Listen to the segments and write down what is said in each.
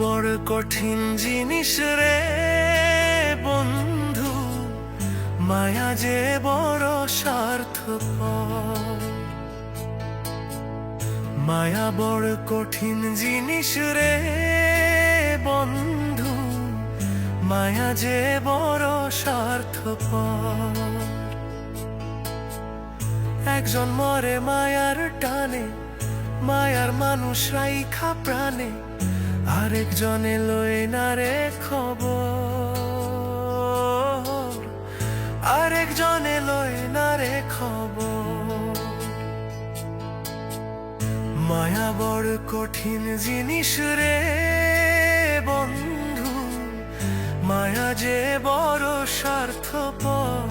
বড় কঠিন জিনিস রে বন্ধু, মায়া যে বড় স্বার্থপর। মায়া বড় কঠিন জিনিস রে বন্ধু, মায়া যে বড় স্বার্থপর। একজন মরে মায়ার টানে, মায়ার মানুষ রাইখা প্রাণে, আরেকজনে লয় না রে খবর, আরেকজনে লয় না রে খবর। মায়া বড় কঠিন জিনিস রে বন্ধু, মায়া যে বড় স্বার্থপর।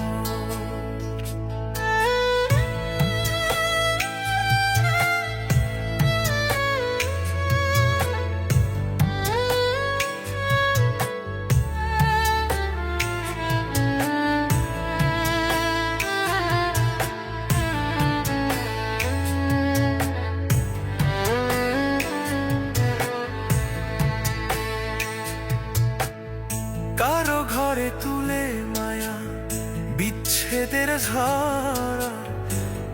কারো ঘরে তুলে মায়া বিচ্ছেদের ঝড়,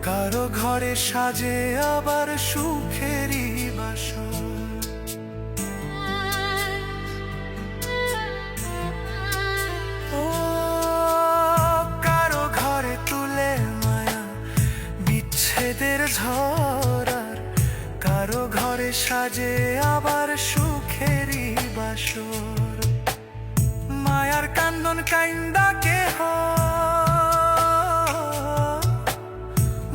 কারো ঘরে সাজে আবার সুখেরই বাসর। ও কারো ঘরে তুলে মায়া বিচ্ছেদের ঝড়, কারো ঘরে সাজে আবার সুখেরই বাসর। মায়ার কান্দন কাইন্দা কেহ,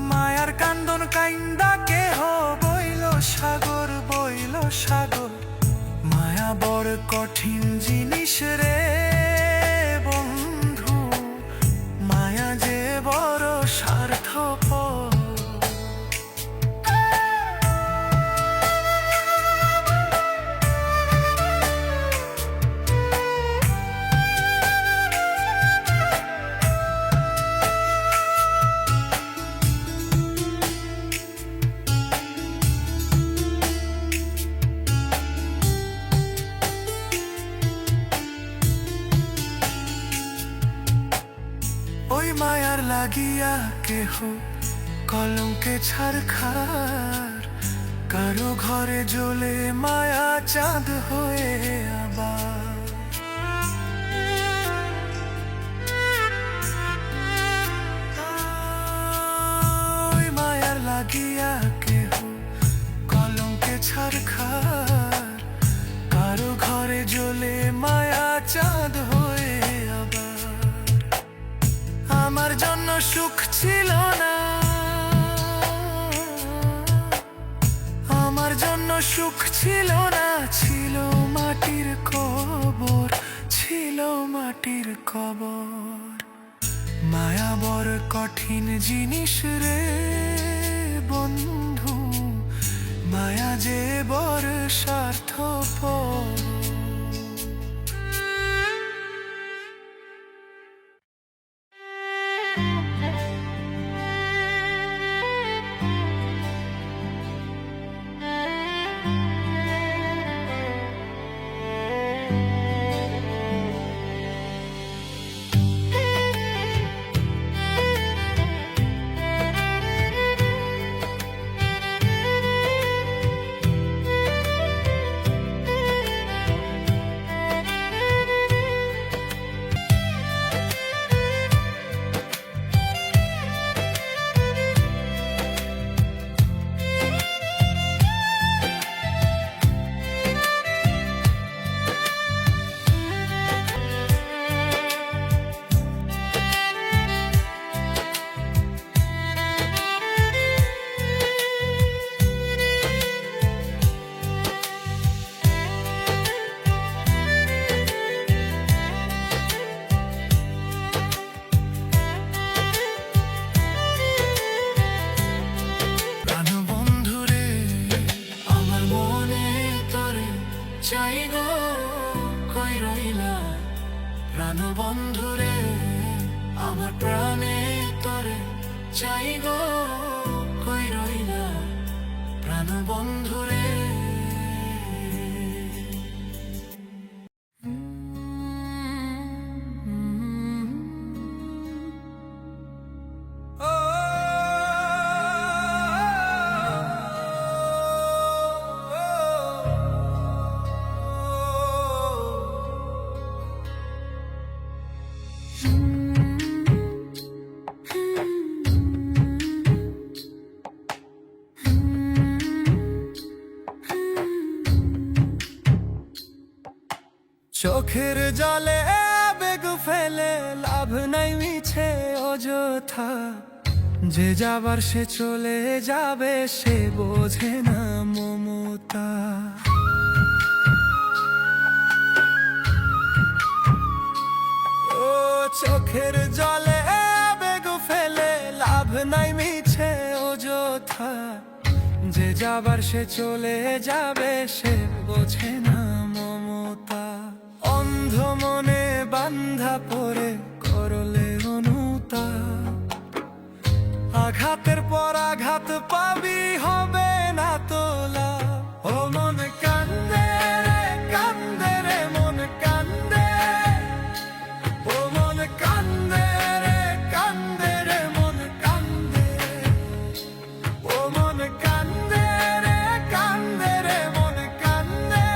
মায়ার কান্দন কাইন্দা কেহ বইল সাগর, বইল সাগর। মায়া বড় কঠিন জিনিস রে বন্ধু, মায়া যে বড় স্বার্থপর। ওই মায়ার লাগিয়া কেহ কলঙ্কে ছারখার, কারো ঘরে জ্বলে মায়া চাঁদ হয়ে আবার। ওই মায়ার লাগিয়া কেহ কলঙ্কে ছারখার, কারো ঘরে জ্বলে মায়া চাঁদ হয়ে আবার। আমার জন্য সুখ ছিল না, আমার জন্য সুখ ছিল না, ছিল মাটির কবর, ছিল মাটির কবর। মায়া বড় কঠিন জিনিস রে বন্ধু, মায়া যে বড় স্বার্থপর। চাই গো কই রইলা প্রাণ বন্ধুরে, আমার প্রাণে তোরে চাই গো কই রইলা প্রাণ বন্ধুরে। চোখের জলে আবেগ ফেলে লাভ নাই মিছে অযথা, যে যাবার সে চলে যাবে সে বোঝে না মমতা। ও চোখের জলে আবেগ ফেলে লাভ নাই মিছে অযথা, যে যাবার সে চলে যাবে সে বোঝে না মমতা। অন্ধ মনে বান্ধা পড়ে করলে অনুতা, আঘাতের পর আঘাত পাবি হবে না তোলা। ও মন কান্দে রে কান্দে রে মন কান্দে, ও মন কান্দে রে কান্দে রে মন কান্দে, ও মন কান্দে রে কান্দে রে মন কান্দে,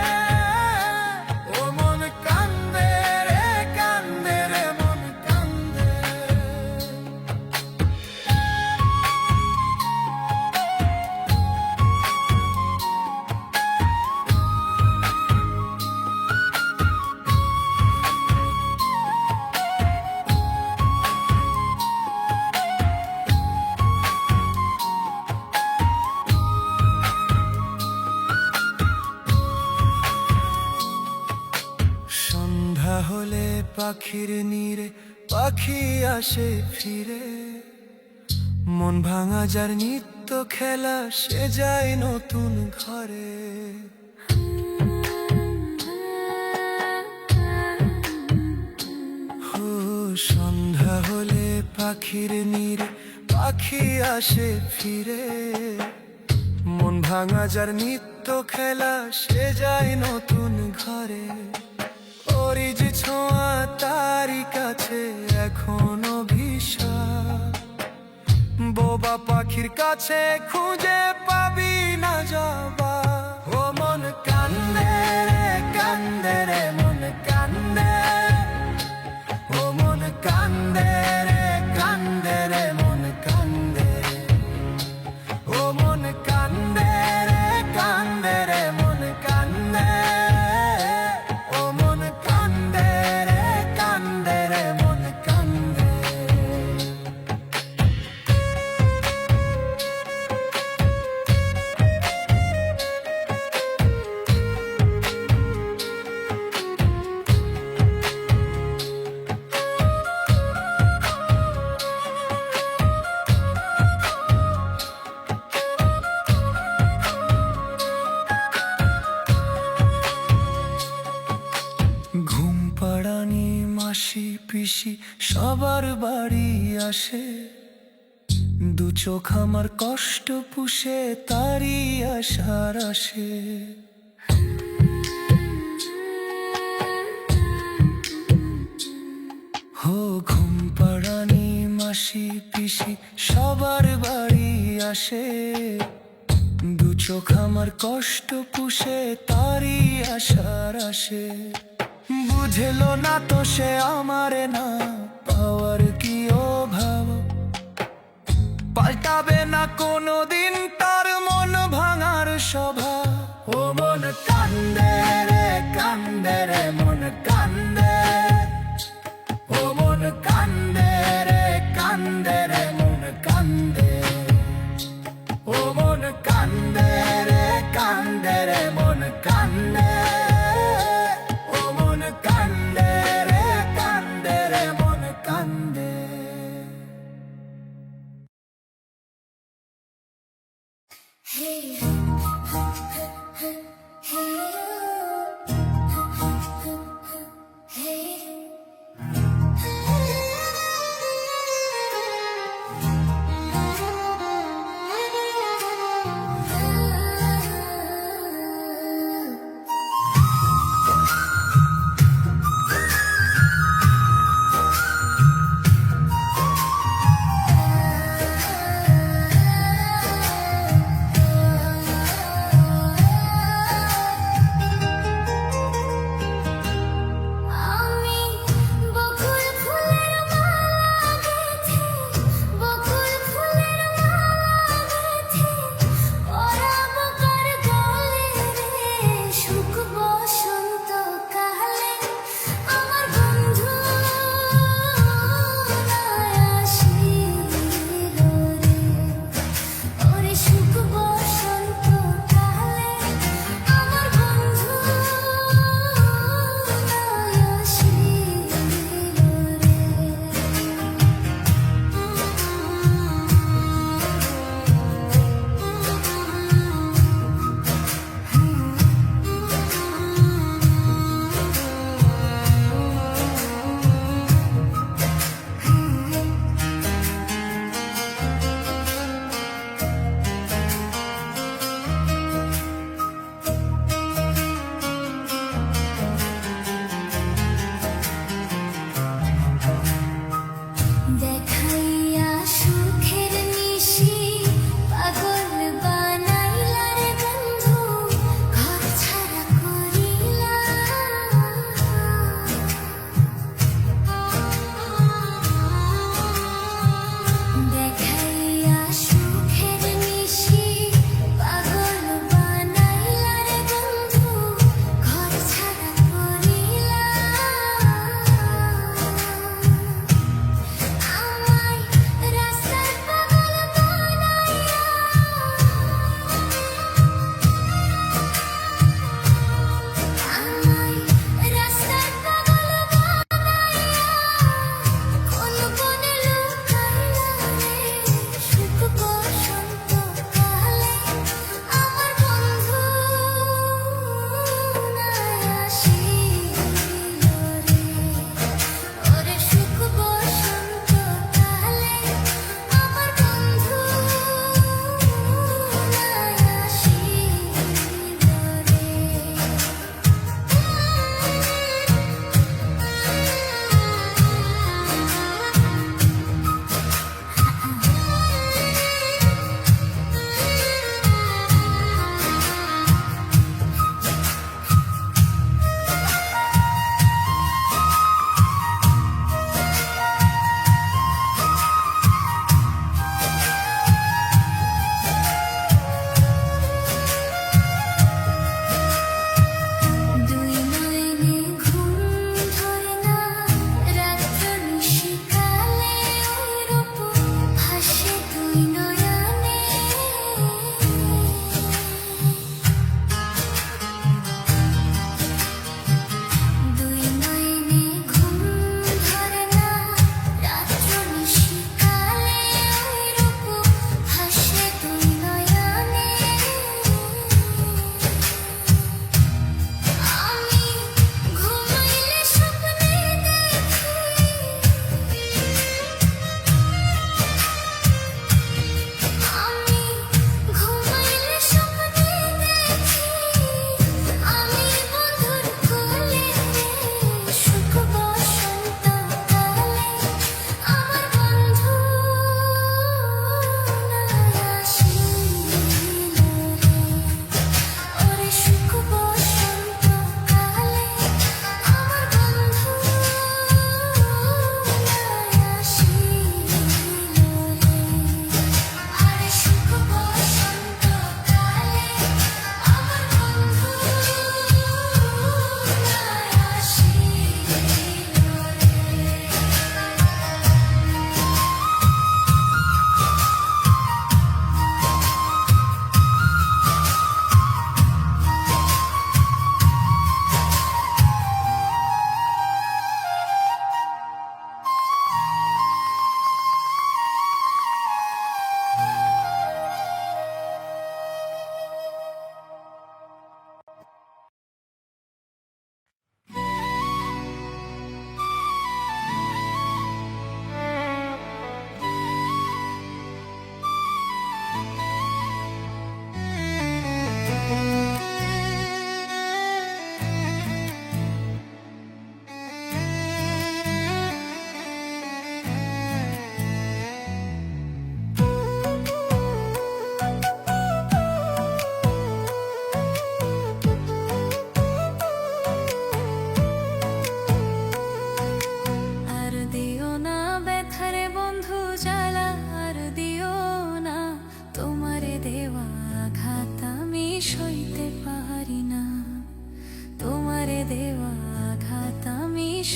ও মন কান্দে রে কান্দে রে মন কান্দে। সন্ধ্যা হলে পাখির নীড়ে পাখি আসে ফিরে, মন ভাঙা যার নিত্য খেলা সে যায় নতুন ঘরে। ও সন্ধ্যা হলে পাখির নীড়ে পাখি আসে ফিরে, মন ভাঙা যার নিত্য খেলা সে যায় নতুন ঘরে। ওরি যে ছোঁয়া তারি কাছে এখনো ভিসা, বোবা পাখির কাছে খুঁজে পাবি না যাবা। ও মন কান্দে রে কান্দে রে মন কান্দে, ও মন কান্দে রে কান্দে রে মন কান্দে, ও মন কান্দে রে কান্দে রে মন কান্দে, ও মন কান্দে রে কান্দে রে মন কান্দে। ঘুম পাড়ানি মাসি পিসি সবার বাড়ি আসে, দু চোখ আমার কষ্ট পুষে তারি আশার আসে। হো ঘুম পাড়ানি মাসি পিসি সবার বাড়ি আসে, দু চোখ আমার কষ্ট পুষে তারি আশার আসে। বুঝলো না তো সে আমারে না পাওয়ার কি অভাব, পাল্টাবে না কোনোদিন তার মন ভাঙার স্বভাব। ও মন কান্দে রে কান্দে রে মন কান্দে, ও মন কান্দে রে কান্দে রে মন কান্দে, ও মন কান্দে রে কান্দে রে মন কান্দে, ও মন কান্দে রে কান্দে রে মন কান্দে।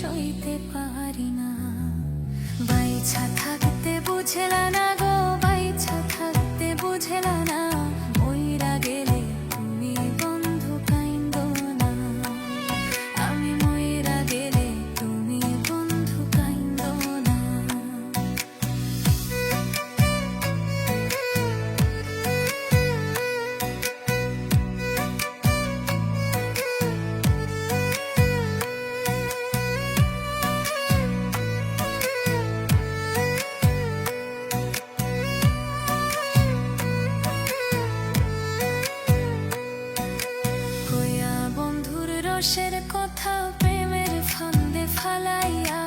সইতে পারি না। বাইছা থাকতে বুঝলা না গো, বাইছা থাকতে বুঝলা না, মইরা গেলে তুমি বন্ধু কাইন্দো না। আমি মইরা গেলে তুমি বন্ধু কাইন্দো না। কইয়া বন্ধুর রসের কথা প্রেমের ফান্দে ফালাইয়া,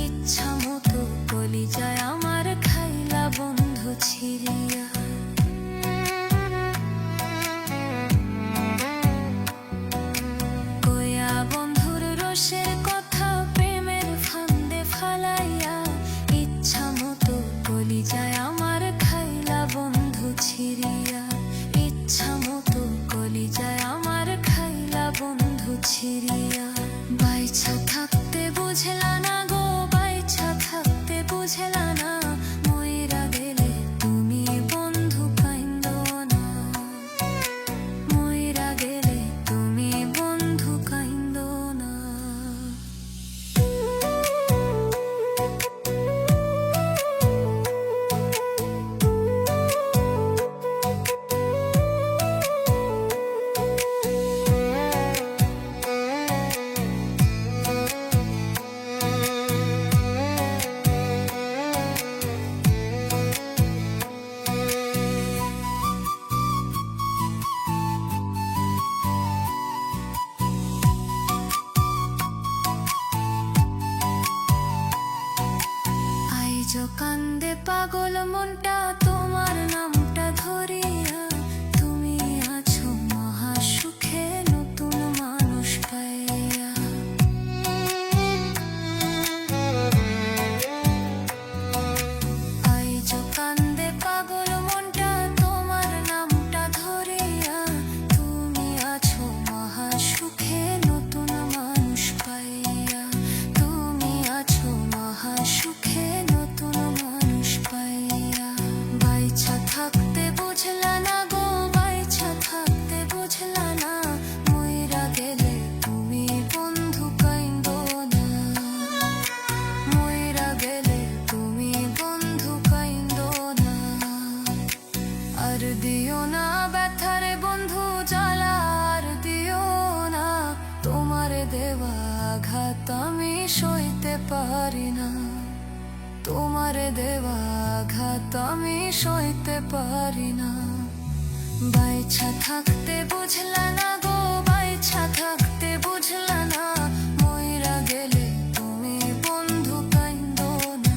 ইচ্ছা মতো কলিজায় আমার খাইলা বন্ধু ছিড়িয়া। কইয়া বন্ধুর রসের কথা প্রেমের ফান্দে ফালাইয়া, ইচ্ছা মতো কলিজায় আমার খাইলা বন্ধু ছিড়িয়া। ইচ্ছা মতো কলিজায় আমার খাইলা বন্ধু ছিড়িয়া। বাইছা থাকতে বুঝলা না গো, বাইছা থাকতে বুঝলা না, মইরা গেলে তুমি বন্ধু কাইন্দো না। মইরা গেলে তুমি বন্ধু কাইন্দো না। আইজো কান্দে পাগল মনটা তোমার নামটা ধরিয়া, তুমি আছো মহা সুখে নতুন মানুষ পাইয়া। আইজো কান্দে পাগল মনটা তোমার নামটা ধরিয়া, তুমি আছো মহা সুখে নতুন মানুষ পাইয়া। তুমি আছো মহা সুখে নতুন মানুষ পাইয়া। বাইছা থাকতে বুঝলা না গো, বাইছা থাকতে বুঝলা না, মইরা গেলে তুমি বন্ধু কাইন্দো না। মইরা গেলে তুমি বন্ধু কাইন্দো না। আর দিও না ব্যথারে বন্ধু জ্বালা, আর দিও না, তোমারে দেওয়া আঘাত আমি সইতে পারি না। তোমারে দেওয়া আঘাত আমি সইতে পারি না। বাইছা থাকতে বুঝলা না গো, বাইছা থাকতে বুঝলা না, মইরা গেলে তুমি বন্ধু কাইন্দো না।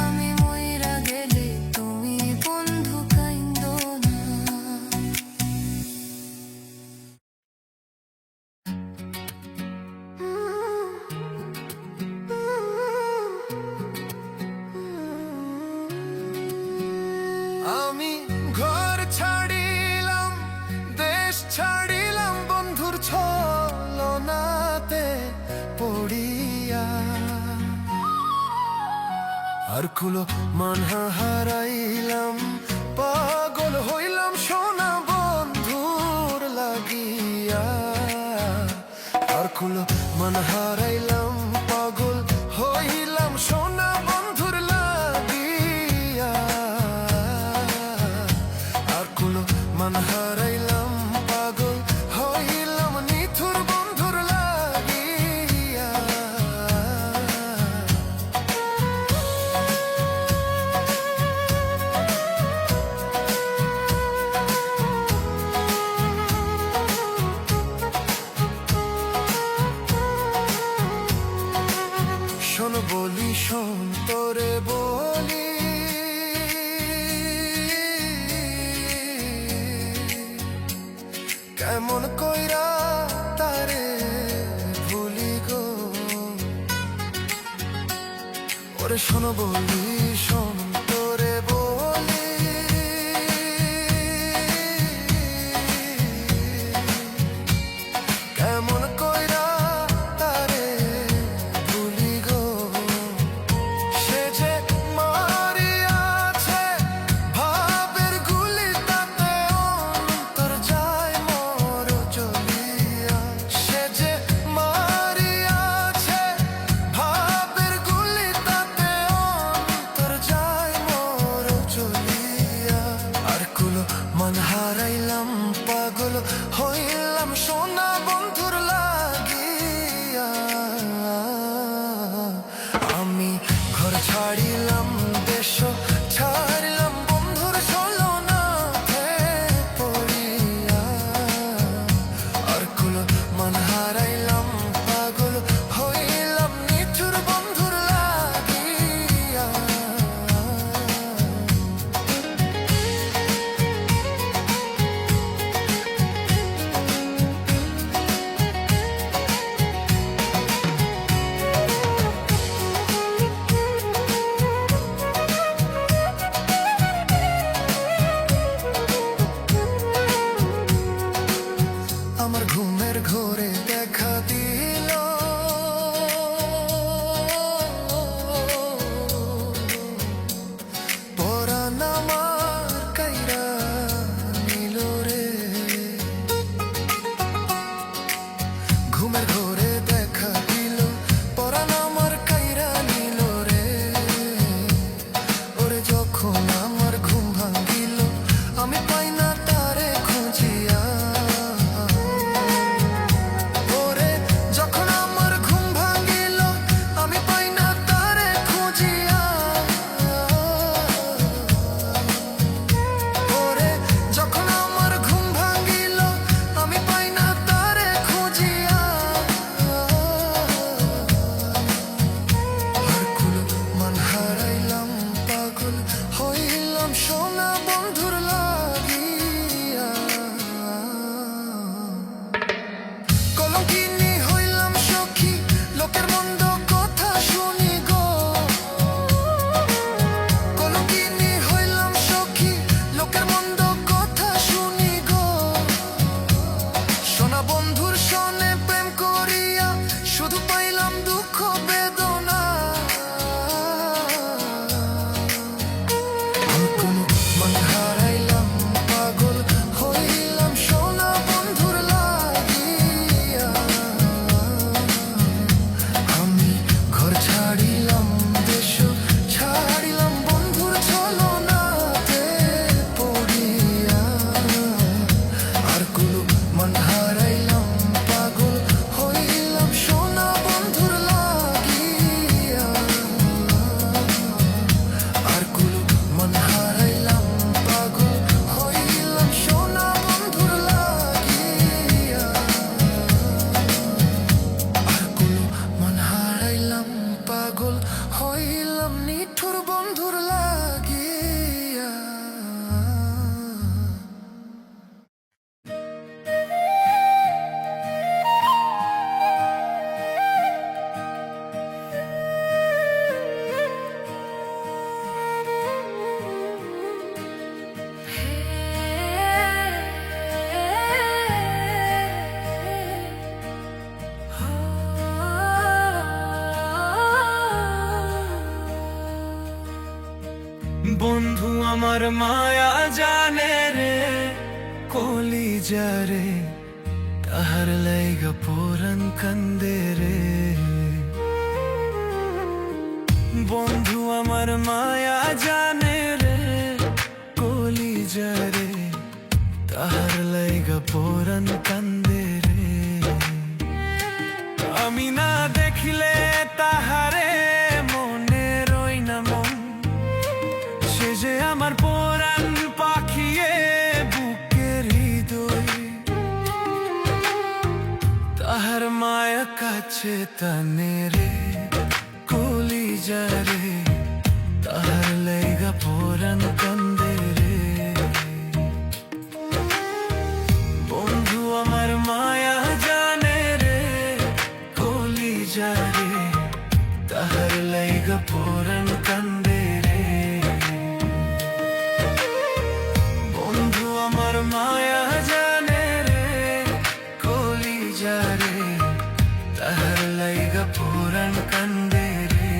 আমি মইরা গেলে তুমি বন্ধু কাইন্দো না। আমি ঘর ছাড়িলাম, দেশ ছাড়িলাম, বন্ধুর ছলনাতে পড়িয়া। আর কুলো মানহা হারাইলাম, পাগল হইলাম সোনা বন্ধুর লাগিয়া। আর কুলো মান হারাইলাম, পাগল হইলাম সোনা বন্ধুর লাগিয়া। আর কুলো মান হারাইলাম, পাগল হইলাম নিথুর বন্ধুর লাগিয়া। শোন বলি, শোন তোরে বলি, কেমন কইরা তারে ভুলি গো। ওরে শোন বলি, শোন তোরে বলি, কেমন কইরা তারে আমি ঘর ছাড়িলাম দেশ ছাড়িলাম বন্ধুর ছলনাতে পড়িয়া আর কুল মন হারাইলাম পাগল হইলাম নিঠুর বন্ধুর লাগিয়া আমার ঘুমের ঘোরে দেখা দিল পরাণ আমার কাইরা নিল রে ঘুমের ঘোরে দেখা দিল পরাণ আমার কাইরা নিল রে ওরে যখন আমার ঘুম ভাঙ্গিল আমি পাই না তারে খুঁজিয়া ওরে যখন আমার ঘুম ভাঙ্গিল আমি পাই না তারে খুঁজিয়া ওরে যখন আমার ঘুম ভাঙ্গিল আমি পাই না তারে খুঁজিয়া হারকুল মন হারাইলাম পাগল হইলাম সোনা বন্ধুর লাগিয়া কলঙ্কিনী হইলাম সখী লোকের মন্দ কথা শুনি গো কলঙ্কিনী হইলাম সখী লোকের মন্দ কথা শুনি গো সোনা বন্ধুর সনে প্রেম করিয়া শুধু পাইলাম দুঃখ বেদনা হারকুল মন হারাইলাম পাগল হইলাম সোনা বন্ধুর লাগিয়া আমি ঘর ছাড়িলাম দেশ ছাড়িলাম বন্ধুর ছলনাতে পড়িয়া আর কুলু মন হারাইলাম পাগল হইলাম সোনা বন্ধুর লাগিয়া আর কুলু মন হারাইলাম পাগল হইলাম সোনা বন্ধুর লাগিয়া আকুল মন হারাইলাম পাগল হইলাম নিঠুর বন্ধুর লাগিয়া বন্ধু আমার মায়া জানে রে কলিজারে তাহার লাইগা পোরান কান্দে রে বন্ধু আমার মায়া জানে রে কলিজারে তাহার লাইগা পোরান কান্দে রে আমি না দেখিলে তাহারে মনে রই না মন সে যে আমার পরাণ পাখিয়ে বুকের হৃদয় তাহার মায়া কাছে টানে রে কলিজারে তাহার লাইগা পরাণ কান্দে রে বন্ধু আমার মায়া জানে রে কলিজারে তাহার লাইগা পরাণ কান্দে রে বন্ধু আমার মায়া জানে রে কলিজারে তাহার লাইগা পরাণ কান্দে রে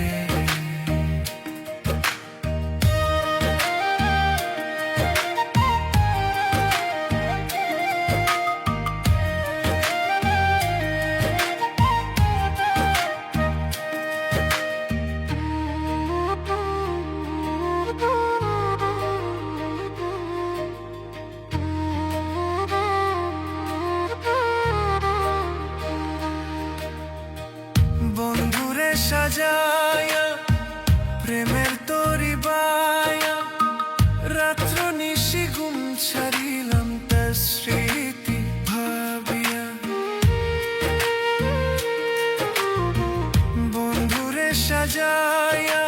পাইয়া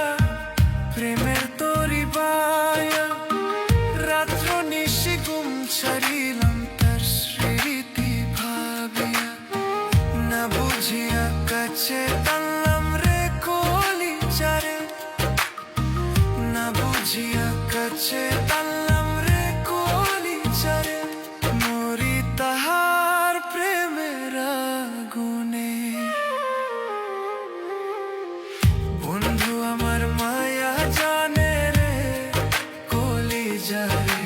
প্রেমের তরি বায়া রাত্র নিশি গুম ছাড়িলাম তার স্মৃতি ভাবিয়া না বুঝিয়া কাছে টানলাম রে কলি চারে না বুঝিয়া কাছে টানলাম রে কলি চারে মরি তাহার প্রেমের আগুনে বন্ধু আমার মায়া জানে রে কলি যারে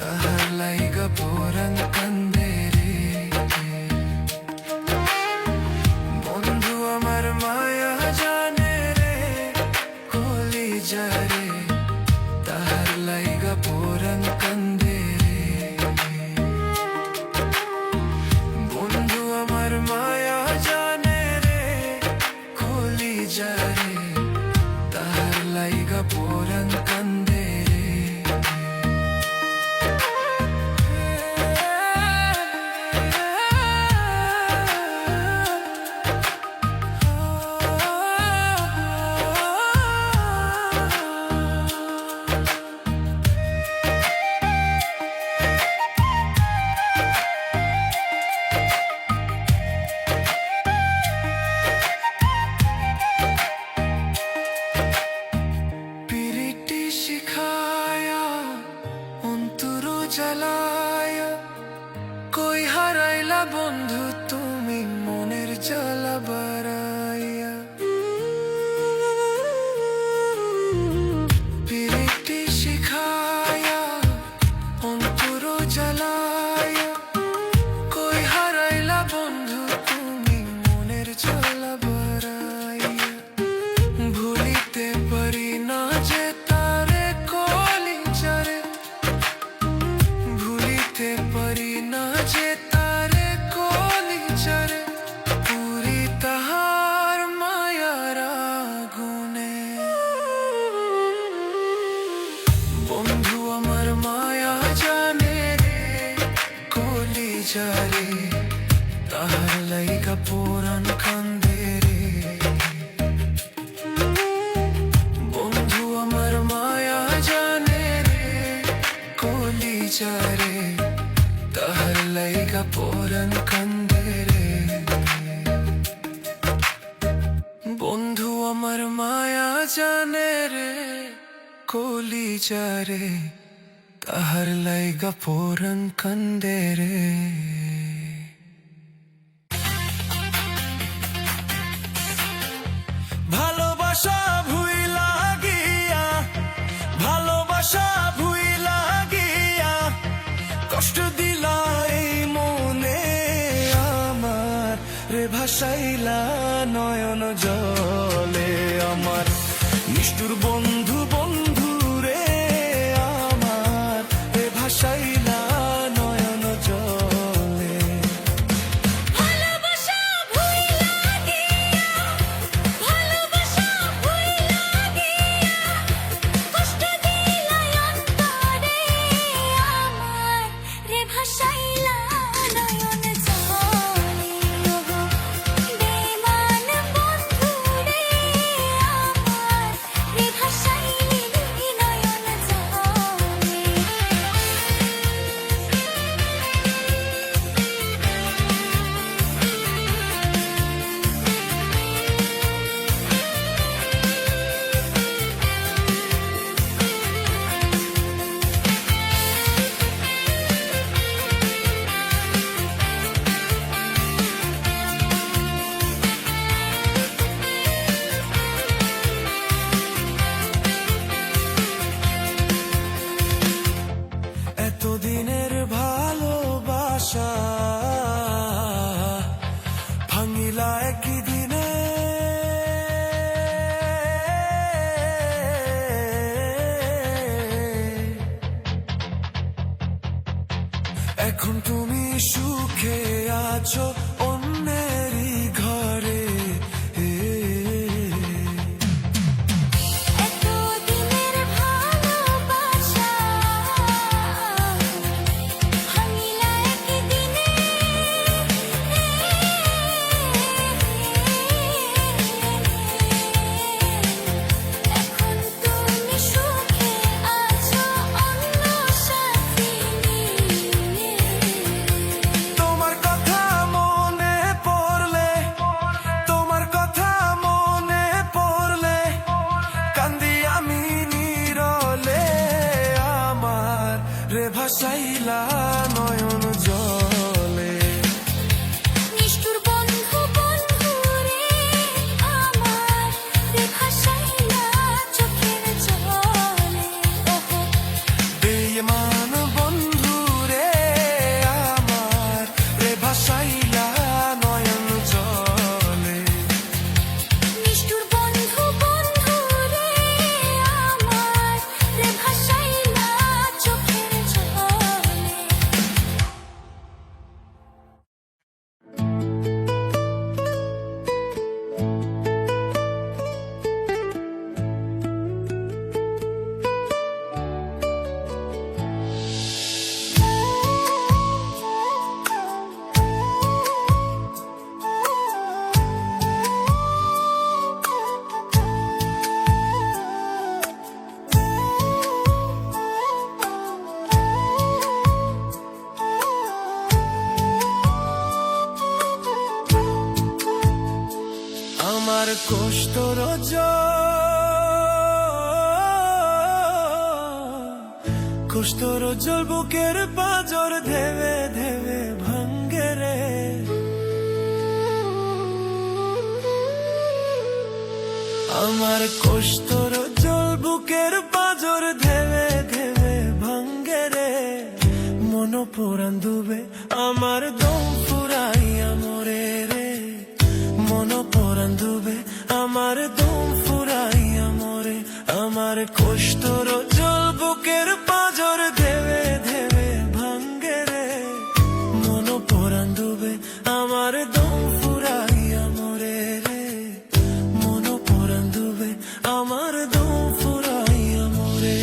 তাহার লাইগা পরাণ কান্দে রে বন্ধু আমার মায়া জানে রে কলি যারে তাহার লাইগা পরাণ কান্দে রে বন্ধু আমার মায়া জানে রে কলি যারে তাহার লাইগা পরাণ কান্দে রে পিরিটি শিখায়া অন্তর জ্বালায়া কই হারাইলা বন্ধু তুমি মনের জ্বালা বাড়াইয়া পিরিটি শিখায়া অন্তর জ্বালায়া কই হারাইলা বন্ধু তুমি মনের জ্বালা বাড়াইয়া ভুলিতে পারি না যে তারে কলি যারে ভুলিতে পারি না যে তারে কলি যারে পুরি তাহার মায়ার আগুনে বন্ধু আমার মায়া জানে রে কলি যারে তাহার লাইগা পরাণ কান্দে রে বন্ধু আমার মায়া জানে রে কলি যারে তাহার লাইগা পরাণ কান্দে রে বন্ধু আমার মায়া জানে রে কলি যারে তাহার লাইগা পরাণ কান্দে রে ভালোবাসা ভুইলা গিয়া ভালোবাসা ভুইলা গিয়া কষ্ট দিলা এই মনে আমার রে ভাসাইলা নয়ন জলে আমার নিষ্ঠুর বন্ধু বন্ধু রে আমার রে ভাসাইলা নয়ন জলে ভালোবাসা ভুইলা গিয়া ভালোবাসা ভুইলা গিয়া কষ্ট দিলাই অন্তরে আমার রে ভাসাইলা নয়ন জলে ওগো বেমান বন্ধু রে আমার রে ভাসাইলি নয়ন জলে এতদিনের ভালোবাসা ভাঙিলা একই দিনে এখন তুমি সুখে আছো অন্যেরই ঘরে এতদিনের ভালোবাসা ভাঙিলা একই দিনে ভাসাইলা নয়ন জলে। নিষ্ঠুর বন্ধু বন্ধু রে আমার, রে ভাসাইলা চোখের জলে। ওহো বেঈমান বন্ধু রে আমার, রে ভাসাইলা নয়ন জলে। নিষ্ঠুর বন্ধু বন্ধু রে আমার, রে ভাসাইলা চোখের জলে। আমার কষ্ট রোজল বুকের পাঁজর ধেবে ধেবে ভাঙ্গে রে। আমার কষ্ট রোজল বুকের পাঁজর ধেবে ধেবে ভাঙ্গে রে। মন পুরান ডুবে আমার দম ফুরাইয়া মরে রে। মন পুরান ডুবে আমার দম ফুরাইয়া মরে। আমার কষ্ট রোজল বুকের পাঁজর ধেবে ধেবে ভাঙ্গে রে। মন পুরান ডুবে আমার দম ফুরাইয়া মরে রে। মন পুরান ডুবে আমার দম ফুরাইয়া মরে।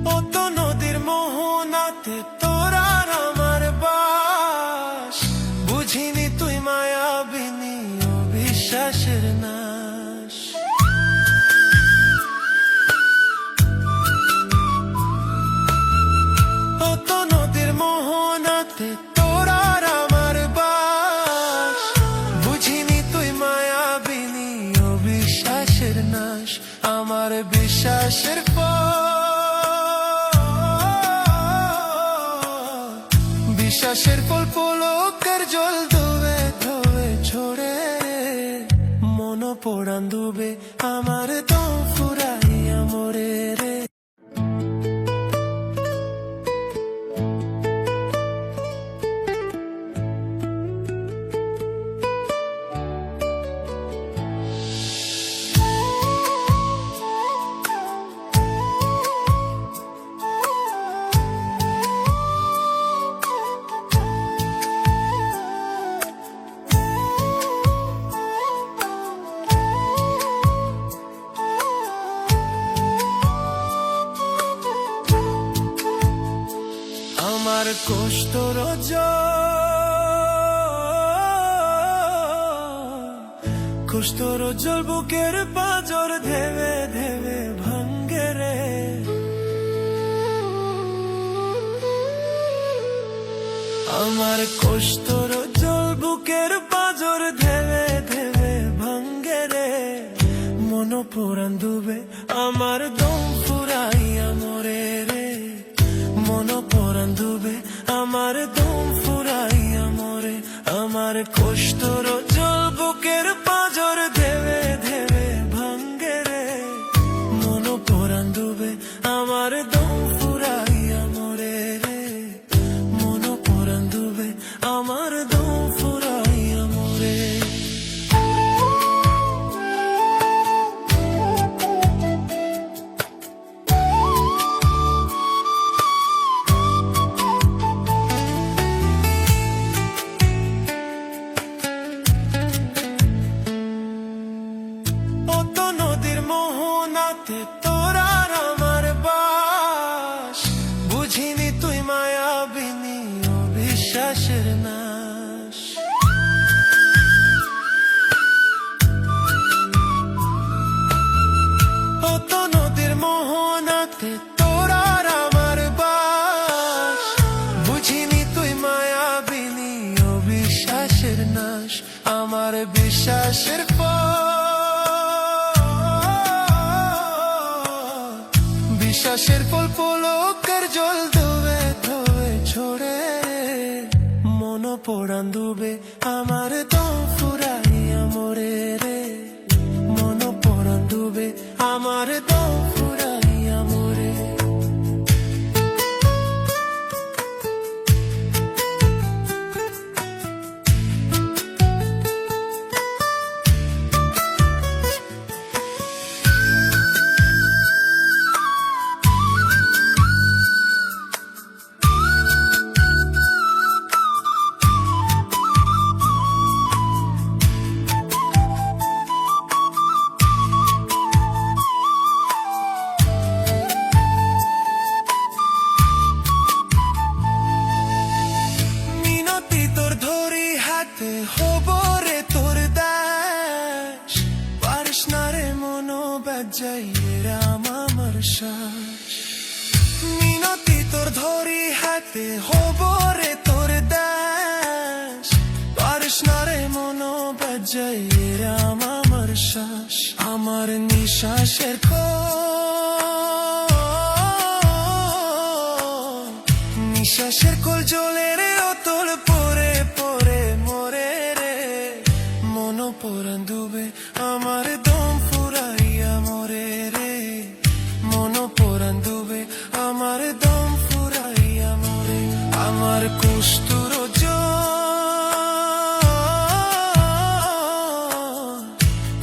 পদ্ম নদীর মোহনাতে তোর আর আমার বাস। বুঝিনি তুই মায়াবিনী অবিশ্বাসের নাশ। পদ্ম নদীর মোহনাতে তোর আর আমার বাস। বুঝিনি তুই মায়াবিনী অবিশ্বাসের নাশ। আমার বিশ্বাসের বিশ্বাসের ফল পলকের জল ধোবে ধোবে ছোড়ে। মন পোড়ান ডুবে আমার দম ফুরাইয়া মরে রে। আমার কষ্ট রোজল বুকের পাঁজর ধেবে ধেবে ভাঙ্গে রে। আমার কষ্ট রোজল বুকের পাঁজর ধেবে ধেবে ভাঙ্গে রে। মন পুরান ডুবে আমার দম ফুরাইয়া মরে রে। মন পুরান ডুবে আমার দম ফুরাইয়া মরে। আমার কষ্ট রোজল বুকের পাঁজর ধেবে ধেবে ভাঙ্গে রে। মন পুরান ডুবে আমার দম ফুরাইয়া মরে রে। মন পুরান ডুবে আমার দম ফুরাইয়া মরে। পদ্ম নদীর মোহনাতে তোর আর আমার বাস। বুঝিনি তুই মায়াবিনী অবিশ্বাসের নাশ। পদ্ম নদীর মোহনাতে তোর নিঃশ্বাসের ফল পলকের জল ধোবে ধোবে ছড়ে মন পড়ান ডুবে আমার দম ফুরাইয়া মরে রে মন পড়ান ডুবে আমার দম ফুরাইয়া মরে হবরে তোর দাস পারিস না রে মনো বাজাইয়ে রাম আমার শ্বাস মিনতি তোর ধরি হাতে হবরে তোর দাস পারিস না রে মনো বাজাইয়ে রাম আমার শ্বাস আমার নিঃশ্বাসের নিঃশ্বাসের কোল জলে রে অতল পরে পরে মরে রে মন পরান ডুবে আমার দম ফুরাইয়া মরে রে মন পরান ডুবে আমার দম ফুরাইয়া মরে আমার কষ্টুর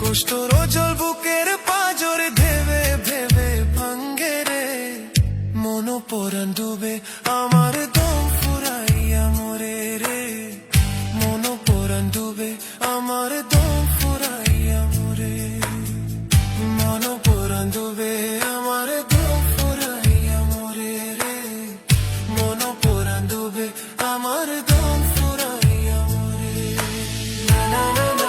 কষ্টর জল বুকের পাজর ভেবে ভেবে ভাঙ্গে রে মন পরান ডুবে আমার দম ফুরাইয়া মরে রে মন পরান ডুবে আমার দম ফুরাইয়া মরে মন পরান ডুবে আমার দম ফুরাইয়া মরে রে মন পরান ডুবে আমার দম ফুরাইয়া মরে না না না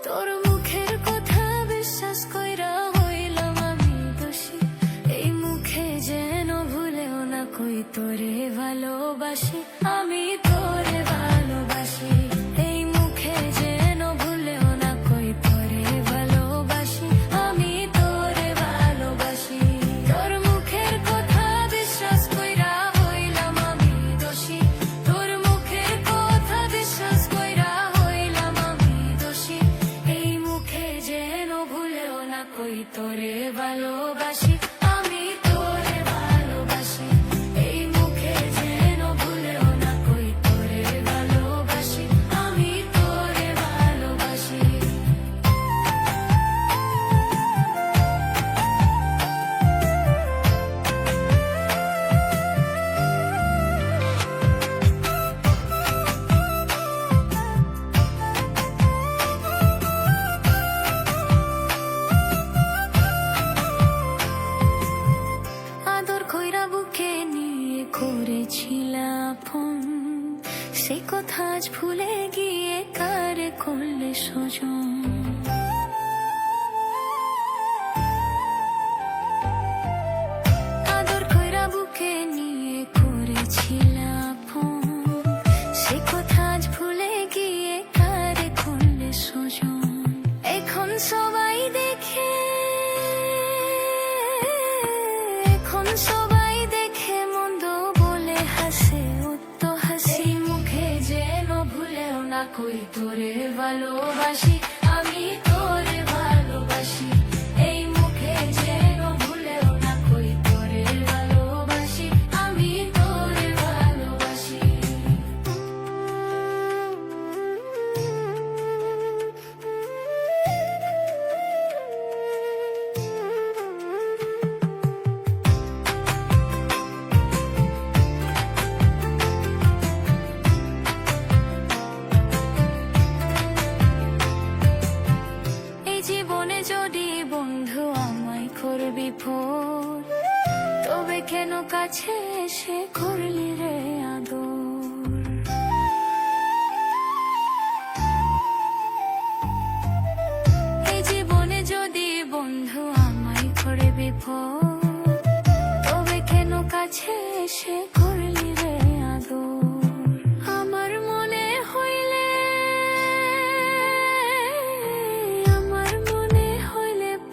তোর মুখের কথা বিশ্বাস কইরা হইলাম আমি দোষী এই মুখে যেন ভুলেও না কই তোরে ভালোবাসি আমি তোরে ভালোবাসি এই মুখে যেন ভুলেও না কই তোরে ভালোবাসি আমি তোরে ভালোবাসি তোর মুখের কথা বিশ্বাস কইরা হইলাম আমি দোষী তোর মুখের কথা বিশ্বাস কইরা হইলাম আমি দোষী এই মুখে যেন ভুলেও না কই তোরে ভালোবাসি আমি তোরে ভালোবাসি এই মুখে যেন ভুলেও না কই তোরে ভালোবাসি আমি তোরে ভালোবাসি আদর কইরা বুকে নিয়ে করেছিলাম ফোন সে কথা আজ ভুলে গিয়ে কারে করলে সজন আদর কইরা বুকে নিয়ে করেছিলাম ফোন সে কথা আজ ভুলে গিয়ে কারে করলে সজন এখন সবাই দেখে সবাই দেখে মন্দ বলে হাসে উত্ত হাসি মুখে যেন ভুলেও না কই তোরে ভালোবাসি আমি তোরে ভালোবাসি এই মুখে যেন ভুলেও না কই করবি ফোন, তবে কেন কাছে এসে করলি রে আদর? এই জীবনে যদি বন্ধু আমায় করে বিপদ, তবে কেন কাছে এসে করলি রে আদর? আমার মনে হইলে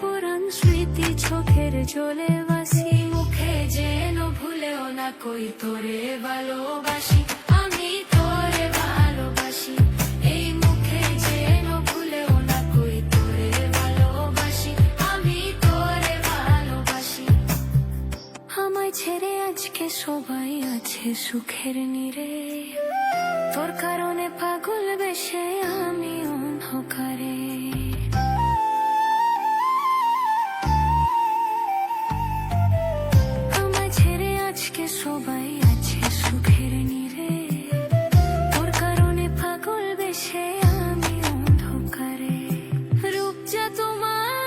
পুরান স্মৃতি চোখের জলে ভাসি, মুখে যেন ভুলেও না কই তোরে ভালোবাসি, আমি তোরে ভালোবাসি। এই মুখে যেন ভুলেও না কই তোরে ভালোবাসি, আমি তোরে ভালোবাসি। আমায় ছেড়ে আজকে সবাই আছে সুখের নীড়ে, তোর কারণে পাগল বেশে আমি অন্ধকারে। আমায় ছেড়ে আজকে সবাই আছে সুখের নীড়ে, তোর কারণে পাগল বেশে আমি অন্ধকারে। রূপ যা তোমার,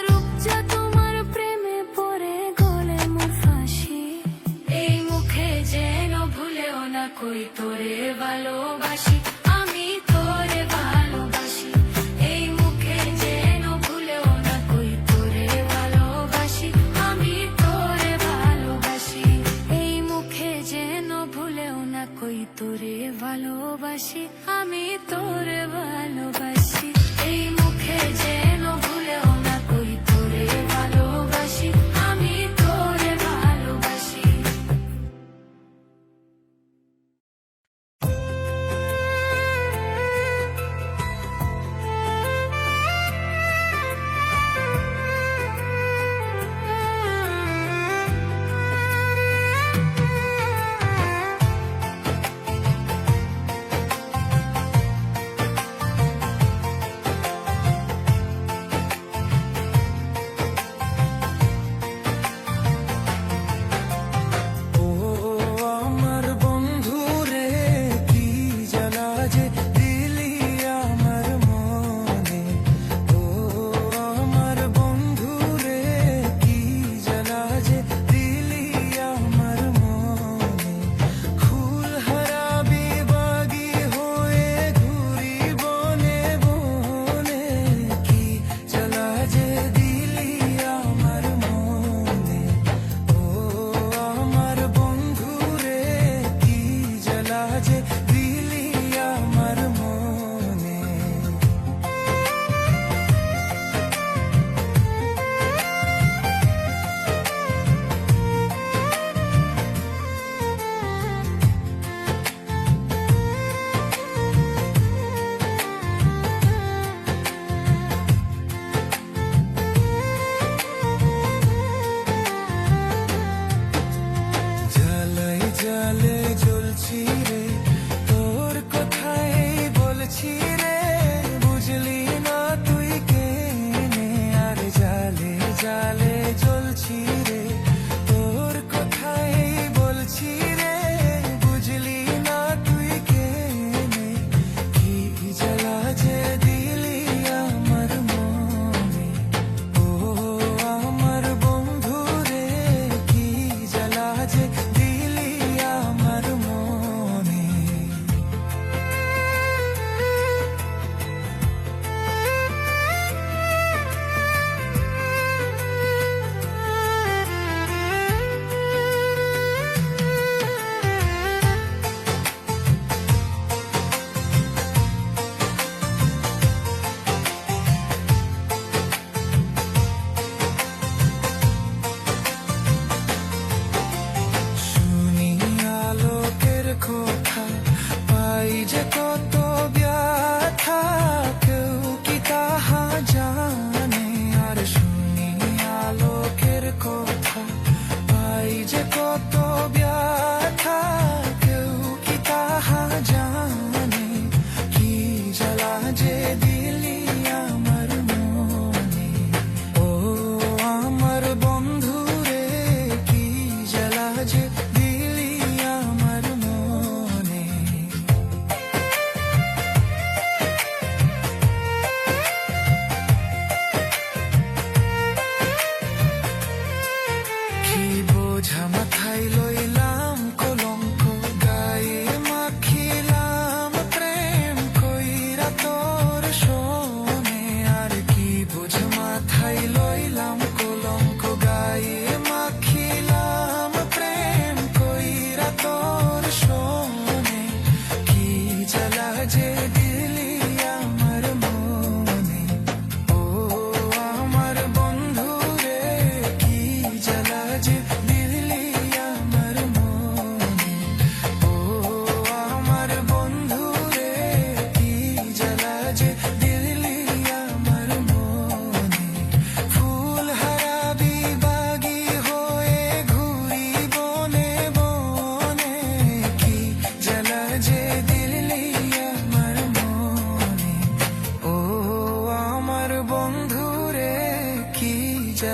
রূপ যা তোমার, প্রেমে পড়ে গলে মোর ফাঁসি। এই মুখে যেন ভুলেও না কই তোরে ভালোবাসি, আমি তোরে ভালোবাসি। এই মুখে যেন ভুলেও না কই তোরে ভালোবাসি, আমি তোরে ভালোবাসি। এই মুখে যেন ভুলেও না কই তোরে ভালোবাসি, আমি তোরে ভালোবাসি। এই মুখে যেন ভুলেও না কই তোরে ভালোবাসি, আমি তোরে ভালোবাসি।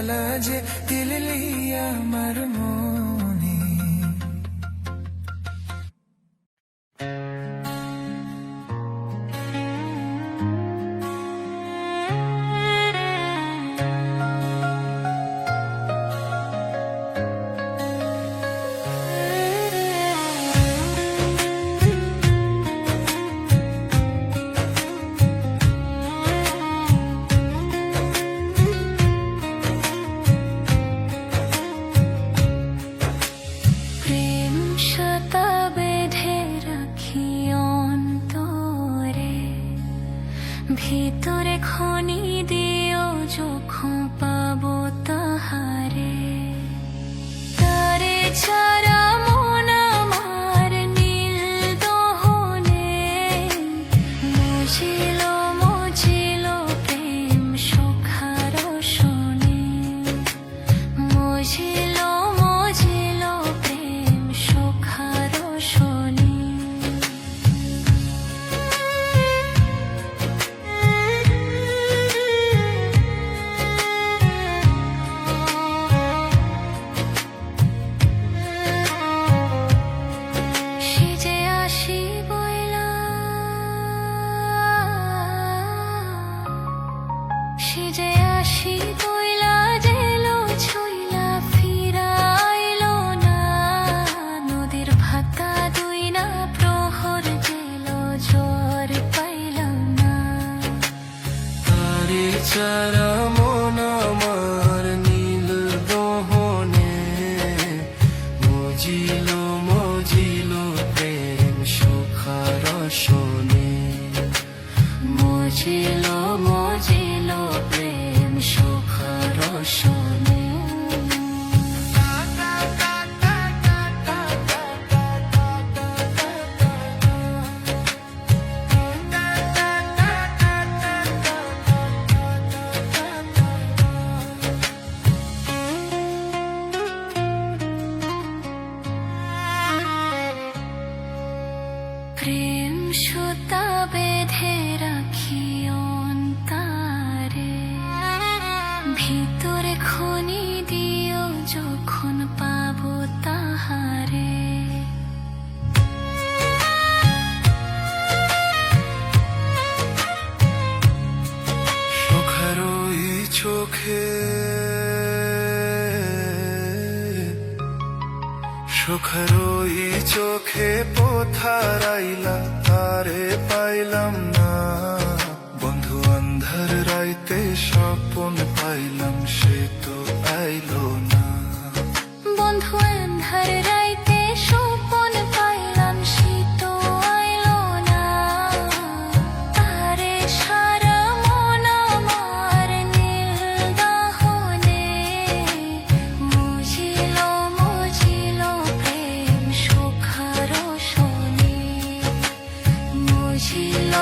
জ্বালা যে দিলি আমার মনে। প্রেম সুতা বেঁধে রাখি অন্তরে, ভিতরে খনি দিও যখন পাবো তাহারে। তারে ছাড়া মন আমার নীল দহনে, মজিল মজিল প্রেম সুখার শোনে, মজিল মজিল প্রেম সুখার শোনে। সেজে আসি বইলা, সেজে আসি বইলা জেলো ছইলা ফিরাইলো না। নদীর ভাতা দুই না প্রহর জেলো জ্বর পাইলাম না। তারে চারা মন আমার নীল দহনে, মজিল মজিল প্রেম সুখার শোনে, মজিল মজিল প্রেম সুখার শোনে। প্রেম সুতা বেঁধে রাখি অন্তরে, ভিতরে খনি দিও যখন পাবো তাহারে। সুখের ওই চোখে, সুখের ওই চোখে পোথারাইলা তারে পাইলাম না। বন্ধু আন্ধার রাইতে স্বপন পাইলাম সে তো আইলো না। বন্ধু আন্ধার রাইতে স্বপন পাইলাম সে তো আইলো না। তারে সারা মন আমার নীল দহনে, মজিল মজিল প্রেম সুখার শোনে, মজিল